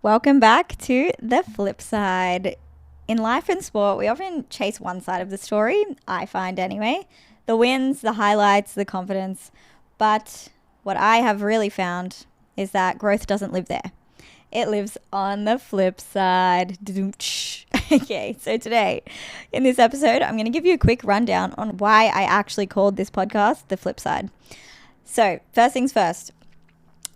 Welcome back to The Flip Side. In life and sport, we often chase one side of the story, I find anyway. The wins, the highlights, the confidence. But what I have really found is that growth doesn't live there. It lives on the flip side. Okay, so today in this episode, I'm going to give you a quick rundown on why I actually called this podcast The Flip Side. So, first things first.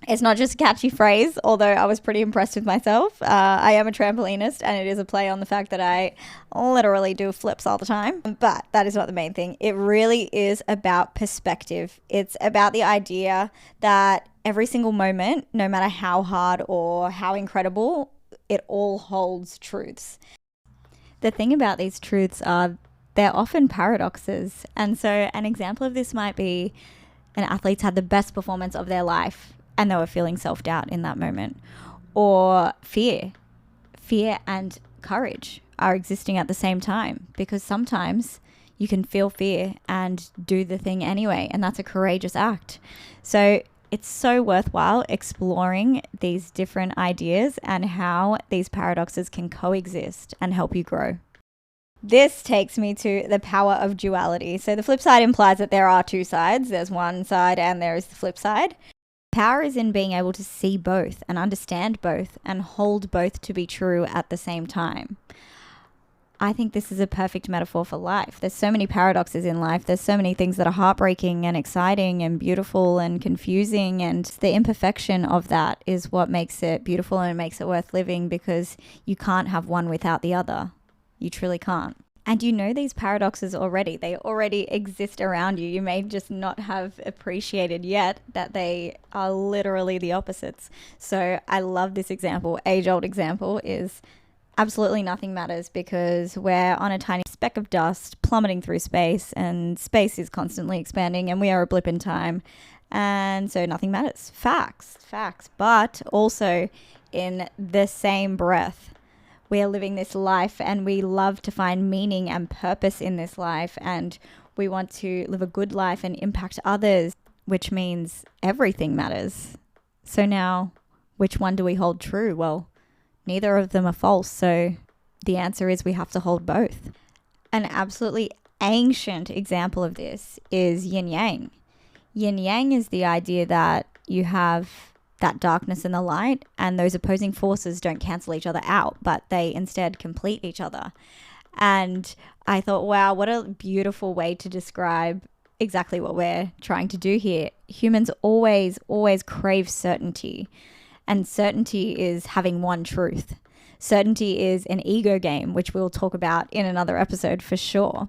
It's not just a catchy phrase, although I was pretty impressed with myself. I am a trampolinist, and it is a play on the fact that I literally do flips all the time. But that is not the main thing. It really is about perspective. It's about the idea that every single moment, no matter how hard or how incredible, it all holds truths. The thing about these truths are they're often paradoxes. And so an example of this might be an athlete's had the best performance of their life and they were feeling self-doubt in that moment. Or fear and courage are existing at the same time, because sometimes you can feel fear and do the thing anyway, and that's a courageous act. So it's so worthwhile exploring these different ideas and how these paradoxes can coexist and help you grow. This takes me to the power of duality. So the flip side implies that there are two sides. There's one side and there is the flip side. Power is in being able to see both and understand both and hold both to be true at the same time. I think this is a perfect metaphor for life. There's so many paradoxes in life. There's so many things that are heartbreaking and exciting and beautiful and confusing. And the imperfection of that is what makes it beautiful and it makes it worth living, because you can't have one without the other. You truly can't. And you know these paradoxes already. They already exist around you. You may just not have appreciated yet that they are literally the opposites. So I love this example. Age-old example is absolutely nothing matters, because we're on a tiny speck of dust plummeting through space, and space is constantly expanding, and we are a blip in time. And so nothing matters. Facts. But also in the same breath, we are living this life and we love to find meaning and purpose in this life, and we want to live a good life and impact others, which means everything matters. So now, which one do we hold true? Well, neither of them are false, so the answer is we have to hold both. An absolutely ancient example of this is yin yang. Yin yang is the idea that you have that darkness and the light, and those opposing forces don't cancel each other out, but they instead complete each other. And I thought, wow, what a beautiful way to describe exactly what we're trying to do here. Humans always crave certainty, and certainty is having one truth. Certainty is an ego game, which we'll talk about in another episode for sure.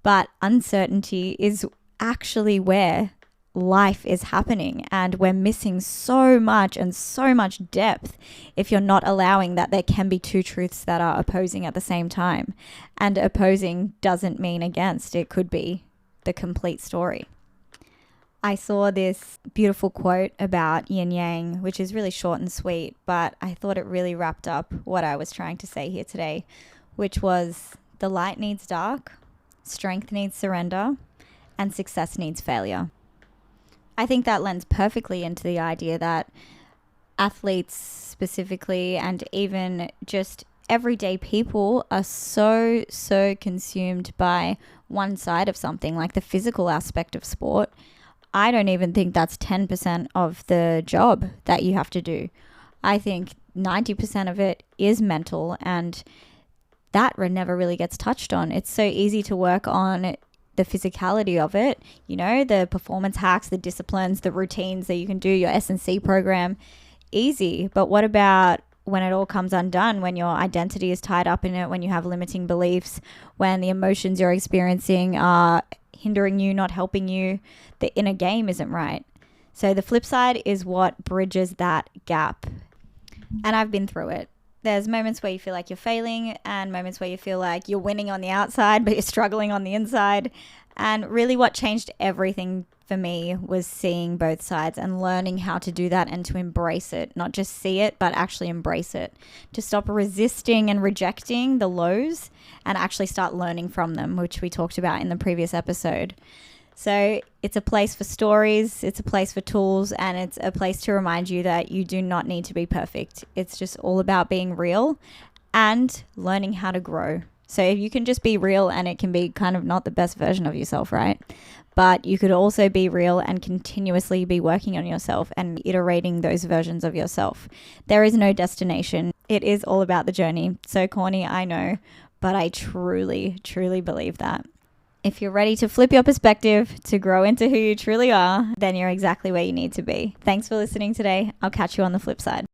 But uncertainty is actually where life is happening, and we're missing so much depth if you're not allowing that there can be two truths that are opposing at the same time. And opposing doesn't mean against. It could be the complete story. I saw this beautiful quote about yin yang, which is really short and sweet, but I thought it really wrapped up what I was trying to say here today, which was the light needs dark, strength needs surrender, and success needs failure. I think that lends perfectly into the idea that athletes specifically, and even just everyday people, are so consumed by one side of something, like the physical aspect of sport. I don't even think that's 10% of the job that you have to do. I think 90% of it is mental, and that never really gets touched on. It's so easy to work on the physicality of it, you know, the performance hacks, the disciplines, the routines that you can do, your S&C program, easy. But what about when it all comes undone, when your identity is tied up in it, when you have limiting beliefs, when the emotions you're experiencing are hindering you, not helping you, the inner game isn't right. So the flip side is what bridges that gap. And I've been through it. There's moments where you feel like you're failing, and moments where you feel like you're winning on the outside, but you're struggling on the inside. And really what changed everything for me was seeing both sides and learning how to do that and to embrace it. Not just see it, but actually embrace it. To stop resisting and rejecting the lows and actually start learning from them, which we talked about in the previous episode. So it's a place for stories, it's a place for tools, and it's a place to remind you that you do not need to be perfect. It's just all about being real and learning how to grow. So you can just be real and it can be kind of not the best version of yourself, right? But you could also be real and continuously be working on yourself and iterating those versions of yourself. There is no destination. It is all about the journey. So corny, I know, but I truly, truly believe that. If you're ready to flip your perspective to grow into who you truly are, then you're exactly where you need to be. Thanks for listening today. I'll catch you on the flip side.